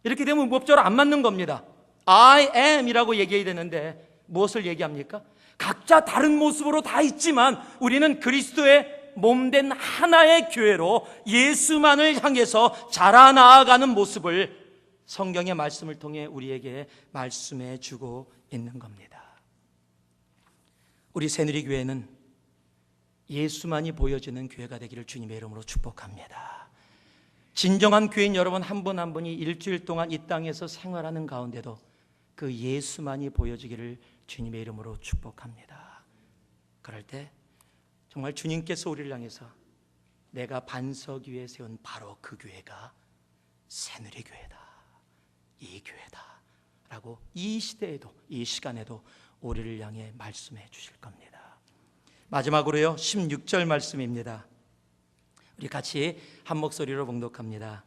이렇게 되면 문법적으로 안 맞는 겁니다. I am 이라고 얘기해야 되는데 무엇을 얘기합니까? 각자 다른 모습으로 다 있지만 우리는 그리스도의 몸된 하나의 교회로 예수만을 향해서 자라나아가는 모습을 성경의 말씀을 통해 우리에게 말씀해 주고 있는 겁니다. 우리 새누리교회는 예수만이 보여지는 교회가 되기를 주님의 이름으로 축복합니다. 진정한 교인 여러분 한 분 한 분이 일주일 동안 이 땅에서 생활하는 가운데도 그 예수만이 보여지기를 주님의 이름으로 축복합니다. 그럴 때 정말 주님께서 우리를 향해서 내가 반석 위에 세운 바로 그 교회가 새누리교회다, 이 교회다 라고 이 시대에도, 이 시간에도 우리를 향해 말씀해 주실 겁니다. 마지막으로요, 16절 말씀입니다. 우리 같이 한 목소리로 봉독합니다.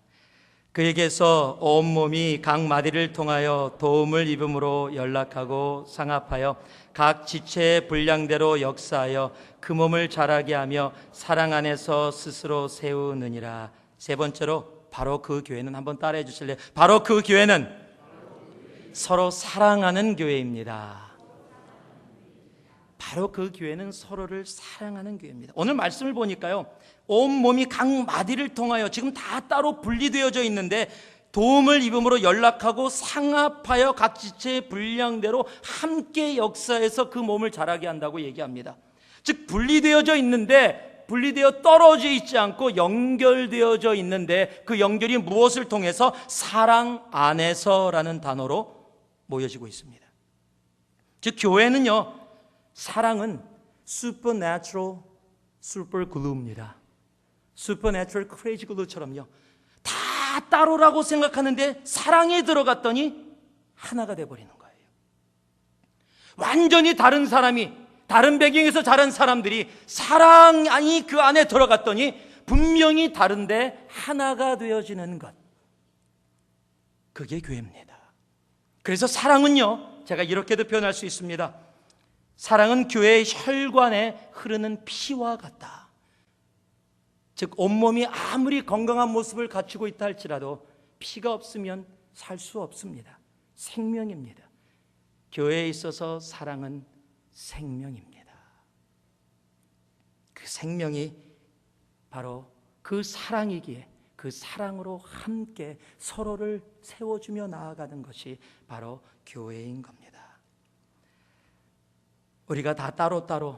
그에게서 온몸이 각 마디를 통하여 도움을 입음으로 연락하고 상합하여 각 지체의 분량대로 역사하여 그 몸을 자라게 하며 사랑 안에서 스스로 세우느니라. 세 번째로 바로 그 교회는, 한번 따라해 주실래요? 바로 그 교회는 서로 사랑하는 교회입니다. 바로 그 교회는 서로를 사랑하는 교회입니다. 오늘 말씀을 보니까요, 온몸이 각 마디를 통하여 지금 다 따로 분리되어져 있는데 도움을 입음으로 연락하고 상합하여 각 지체의 분량대로 함께 역사해서 그 몸을 자라게 한다고 얘기합니다. 즉 분리되어져 있는데 분리되어 떨어져 있지 않고 연결되어져 있는데 그 연결이 무엇을 통해서? 사랑 안에서라는 단어로 모여지고 있습니다. 즉 교회는요, 사랑은 supernatural super glue입니다. supernatural crazy glue처럼요, 다 따로라고 생각하는데 사랑에 들어갔더니 하나가 돼버리는 거예요. 완전히 다른 사람이, 다른 배경에서 자란 사람들이 사랑이 그 안에 들어갔더니 분명히 다른데 하나가 되어지는 것, 그게 교회입니다. 그래서 사랑은요, 제가 이렇게도 표현할 수 있습니다. 사랑은 교회의 혈관에 흐르는 피와 같다. 즉 온몸이 아무리 건강한 모습을 갖추고 있다 할지라도 피가 없으면 살 수 없습니다. 생명입니다. 교회에 있어서 사랑은 생명입니다. 그 생명이 바로 그 사랑이기에 그 사랑으로 함께 서로를 세워주며 나아가는 것이 바로 교회인 겁니다. 우리가 다 따로따로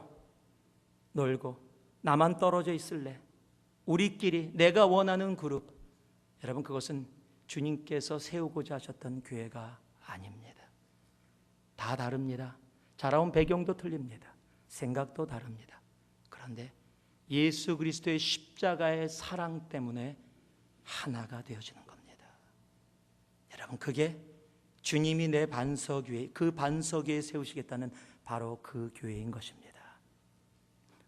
놀고 나만 떨어져 있을래, 우리끼리 내가 원하는 그룹, 여러분 그것은 주님께서 세우고자 하셨던 교회가 아닙니다. 다 다릅니다. 자라온 배경도 틀립니다. 생각도 다릅니다. 그런데 예수 그리스도의 십자가의 사랑 때문에 하나가 되어지는 겁니다. 여러분 그게 주님이 내 반석 위에, 그 반석 위에 세우시겠다는 바로 그 교회인 것입니다.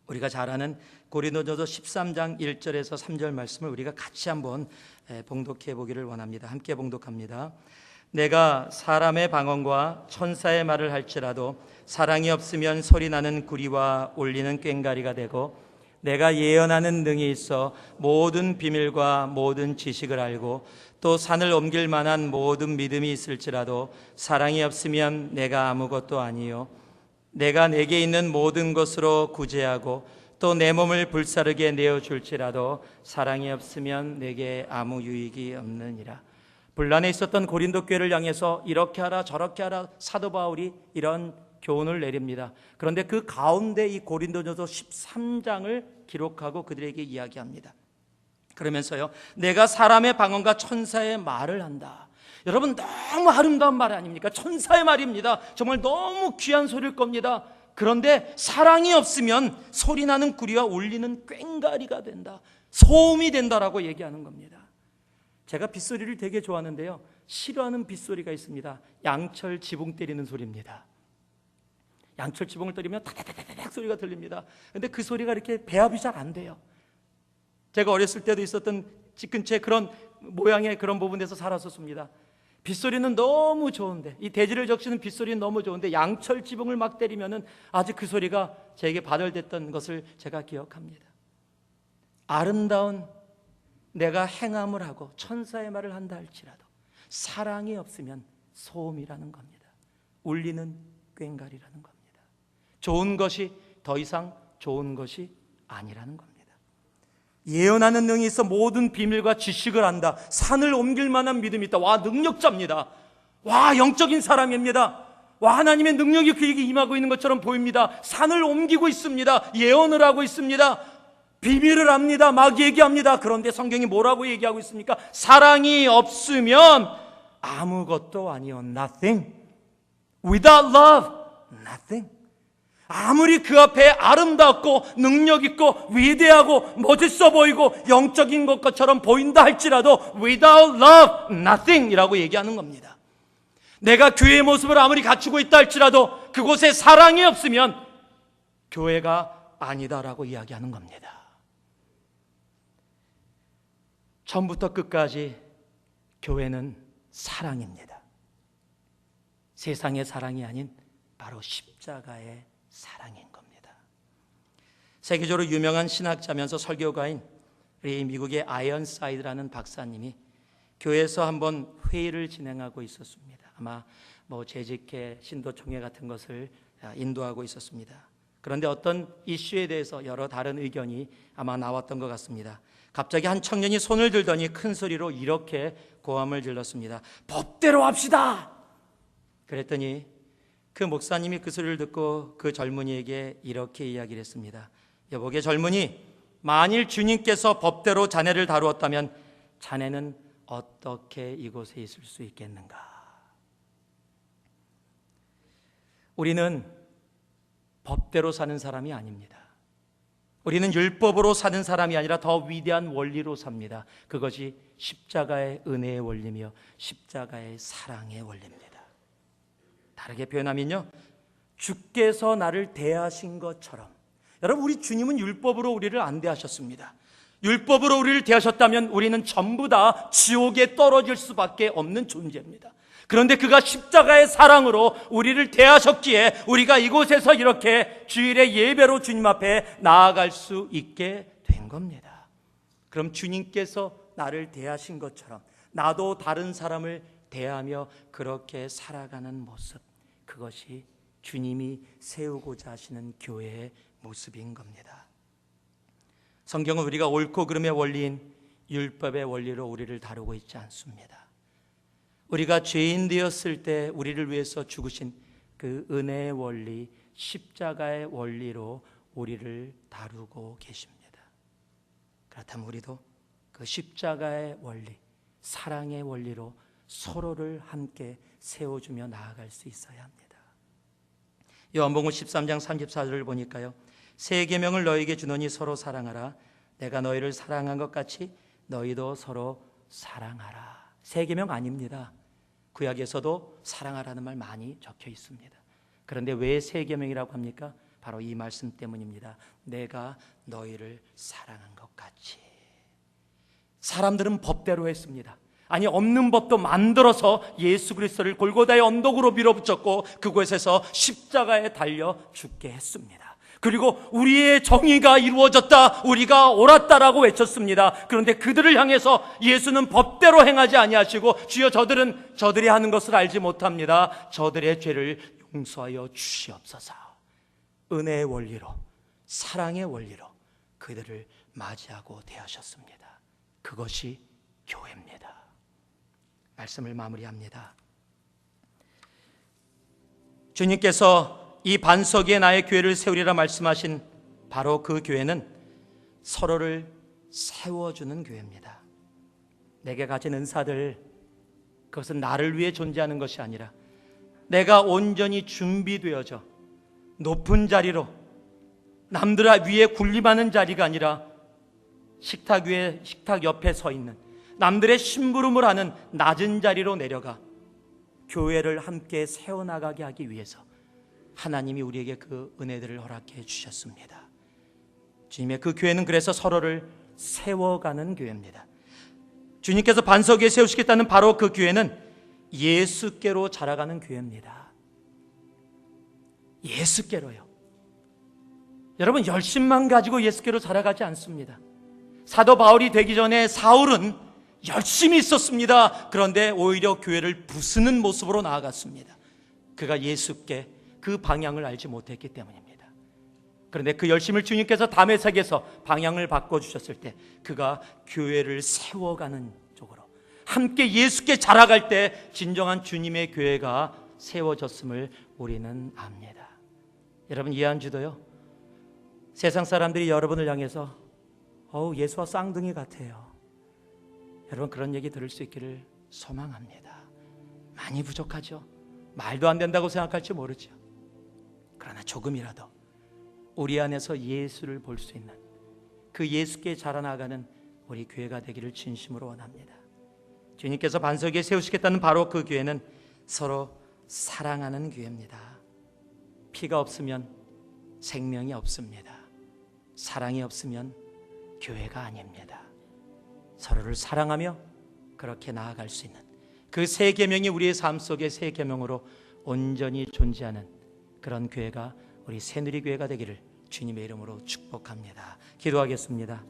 우리가 잘 아는 고린도전서 13장 1절에서 3절 말씀을 우리가 같이 한번 봉독해 보기를 원합니다. 함께 봉독합니다. 내가 사람의 방언과 천사의 말을 할지라도 사랑이 없으면 소리나는 구리와 울리는 꽹과리가 되고, 내가 예언하는 능이 있어 모든 비밀과 모든 지식을 알고 또 산을 옮길 만한 모든 믿음이 있을지라도 사랑이 없으면 내가 아무것도 아니요, 내가 내게 있는 모든 것으로 구제하고 또 내 몸을 불사르게 내어줄지라도 사랑이 없으면 내게 아무 유익이 없느니라. 분란에 있었던 고린도 교회를 향해서 이렇게 하라 저렇게 하라 사도 바울이 이런 교훈을 내립니다. 그런데 그 가운데 이 고린도전서 13장을 기록하고 그들에게 이야기합니다. 그러면서요, 내가 사람의 방언과 천사의 말을 한다. 여러분 너무 아름다운 말 아닙니까? 천사의 말입니다. 정말 너무 귀한 소리일 겁니다. 그런데 사랑이 없으면 소리나는 구리와 울리는 꽹과리가 된다, 소음이 된다라고 얘기하는 겁니다. 제가 빗소리를 되게 좋아하는데요, 싫어하는 빗소리가 있습니다. 양철 지붕 때리는 소리입니다. 양철 지붕을 때리면 다다다다닥 소리가 들립니다. 그런데 그 소리가 이렇게 배합이 잘 안 돼요. 제가 어렸을 때도 있었던 집 근처에 그런 모양의 그런 부분에서 살았었습니다. 빗소리는 너무 좋은데, 이 대지를 적시는 빗소리는 너무 좋은데 양철 지붕을 막 때리면은 아주 그 소리가 제게 발열됐던 것을 제가 기억합니다. 아름다운 내가 행함을 하고 천사의 말을 한다 할지라도 사랑이 없으면 소음이라는 겁니다. 울리는 꽹과리라는 겁니다. 좋은 것이 더 이상 좋은 것이 아니라는 겁니다. 예언하는 능이 있어 모든 비밀과 지식을 안다. 산을 옮길 만한 믿음이 있다. 와, 능력자입니다. 와, 영적인 사람입니다. 와, 하나님의 능력이 그에게 임하고 있는 것처럼 보입니다. 산을 옮기고 있습니다. 예언을 하고 있습니다. 비밀을 압니다. 막 얘기합니다. 그런데 성경이 뭐라고 얘기하고 있습니까? 사랑이 없으면 아무것도 아니요. Nothing. Without love, nothing. 아무리 그 앞에 아름답고 능력 있고 위대하고 멋있어 보이고 영적인 것처럼 보인다 할지라도 without love, nothing 이라고 얘기하는 겁니다. 내가 교회의 모습을 아무리 갖추고 있다 할지라도 그곳에 사랑이 없으면 교회가 아니다라고 이야기하는 겁니다. 처음부터 끝까지 교회는 사랑입니다. 세상의 사랑이 아닌 바로 십자가의 사랑인 겁니다. 세계적으로 유명한 신학자면서 설교가인 우리 미국의 아이언사이드라는 박사님이 교회에서 한번 회의를 진행하고 있었습니다. 아마 재직회, 신도총회 같은 것을 인도하고 있었습니다. 그런데 어떤 이슈에 대해서 여러 다른 의견이 아마 나왔던 것 같습니다. 갑자기 한 청년이 손을 들더니 큰 소리로 이렇게 고함을 질렀습니다. 법대로 합시다! 그랬더니 그 목사님이 그 소리를 듣고 그 젊은이에게 이렇게 이야기를 했습니다. 여보게 젊은이, 만일 주님께서 법대로 자네를 다루었다면 자네는 어떻게 이곳에 있을 수 있겠는가? 우리는 법대로 사는 사람이 아닙니다. 우리는 율법으로 사는 사람이 아니라 더 위대한 원리로 삽니다. 그것이 십자가의 은혜의 원리며 십자가의 사랑의 원리입니다. 다르게 표현하면요, 주께서 나를 대하신 것처럼. 여러분, 우리 주님은 율법으로 우리를 안 대하셨습니다. 율법으로 우리를 대하셨다면 우리는 전부 다 지옥에 떨어질 수밖에 없는 존재입니다. 그런데 그가 십자가의 사랑으로 우리를 대하셨기에 우리가 이곳에서 이렇게 주일의 예배로 주님 앞에 나아갈 수 있게 된 겁니다. 그럼 주님께서 나를 대하신 것처럼 나도 다른 사람을 대하며 그렇게 살아가는 모습, 그것이 주님이 세우고자 하시는 교회의 모습인 겁니다. 성경은 우리가 옳고 그름의 원리인 율법의 원리로 우리를 다루고 있지 않습니다. 우리가 죄인 되었을 때 우리를 위해서 죽으신 그 은혜의 원리, 십자가의 원리로 우리를 다루고 계십니다. 그렇다면 우리도 그 십자가의 원리, 사랑의 원리로 서로를 함께 세워주며 나아갈 수 있어야 합니다. 요한복음 13장 34절을 보니까요, 새 계명을 너희에게 주노니 서로 사랑하라. 내가 너희를 사랑한 것 같이 너희도 서로 사랑하라. 새 계명 아닙니다. 구약에서도 사랑하라는 말 많이 적혀 있습니다. 그런데 왜 새 계명이라고 합니까? 바로 이 말씀 때문입니다. 내가 너희를 사랑한 것 같이. 사람들은 법대로 했습니다. 아니, 없는 법도 만들어서 예수 그리스도를 골고다의 언덕으로 밀어붙였고 그곳에서 십자가에 달려 죽게 했습니다. 그리고 우리의 정의가 이루어졌다, 우리가 옳았다라고 외쳤습니다. 그런데 그들을 향해서 예수는 법대로 행하지 아니하시고 주여 저들이 하는 것을 알지 못합니다. 저들의 죄를 용서하여 주시옵소서. 은혜의 원리로, 사랑의 원리로 그들을 맞이하고 대하셨습니다. 그것이 교회입니다. 말씀을 마무리합니다. 주님께서 이 반석 위에 나의 교회를 세우리라 말씀하신 바로 그 교회는 서로를 세워주는 교회입니다. 내게 가진 은사들, 그것은 나를 위해 존재하는 것이 아니라 내가 온전히 준비되어져 높은 자리로, 남들 위에 군림하는 자리가 아니라 식탁 옆에 서 있는, 남들의 심부름을 하는 낮은 자리로 내려가 교회를 함께 세워나가게 하기 위해서 하나님이 우리에게 그 은혜들을 허락해 주셨습니다. 주님의 그 교회는 그래서 서로를 세워가는 교회입니다. 주님께서 반석 위에 세우시겠다는 바로 그 교회는 예수께로 자라가는 교회입니다. 예수께로요. 여러분, 열심만 가지고 예수께로 자라가지 않습니다. 사도 바울이 되기 전에 사울은 열심히 있었습니다. 그런데 오히려 교회를 부수는 모습으로 나아갔습니다. 그가 예수께 그 방향을 알지 못했기 때문입니다. 그런데 그 열심을 주님께서 다메섹에서 방향을 바꿔주셨을 때 그가 교회를 세워가는 쪽으로 함께 예수께 자라갈 때 진정한 주님의 교회가 세워졌음을 우리는 압니다. 여러분, 이 한 주도요, 세상 사람들이 여러분을 향해서 예수와 쌍둥이 같아요. 여러분, 그런 얘기 들을 수 있기를 소망합니다. 많이 부족하죠. 말도 안 된다고 생각할지 모르죠. 그러나 조금이라도 우리 안에서 예수를 볼 수 있는, 그 예수께 자라나가는 우리 교회가 되기를 진심으로 원합니다. 주님께서 반석 위에 세우시겠다는 바로 그 교회는 서로 사랑하는 교회입니다. 피가 없으면 생명이 없습니다. 사랑이 없으면 교회가 아닙니다. 서로를 사랑하며 그렇게 나아갈 수 있는 그 세 계명이 우리의 삶 속의 세 계명으로 온전히 존재하는 그런 교회가 우리 새누리교회가 되기를 주님의 이름으로 축복합니다. 기도하겠습니다.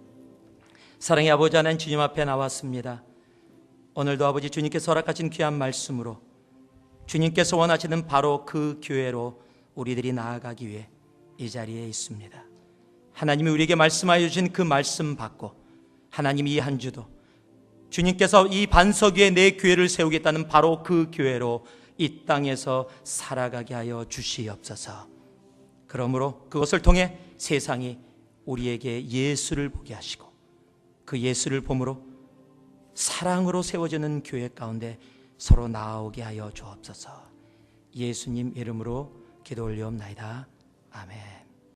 사랑의 아버지 하나님, 주님 앞에 나왔습니다. 오늘도 아버지 주님께서 허락하신 귀한 말씀으로 주님께서 원하시는 바로 그 교회로 우리들이 나아가기 위해 이 자리에 있습니다. 하나님이 우리에게 말씀하여 주신 그 말씀 받고 하나님 이 한 주도 주님께서 이 반석 위에 내 교회를 세우겠다는 바로 그 교회로 이 땅에서 살아가게 하여 주시옵소서. 그러므로 그것을 통해 세상이 우리에게 예수를 보게 하시고 그 예수를 봄으로 사랑으로 세워지는 교회 가운데 서로 나아오게 하여 주옵소서. 예수님 이름으로 기도 올리옵나이다. 아멘.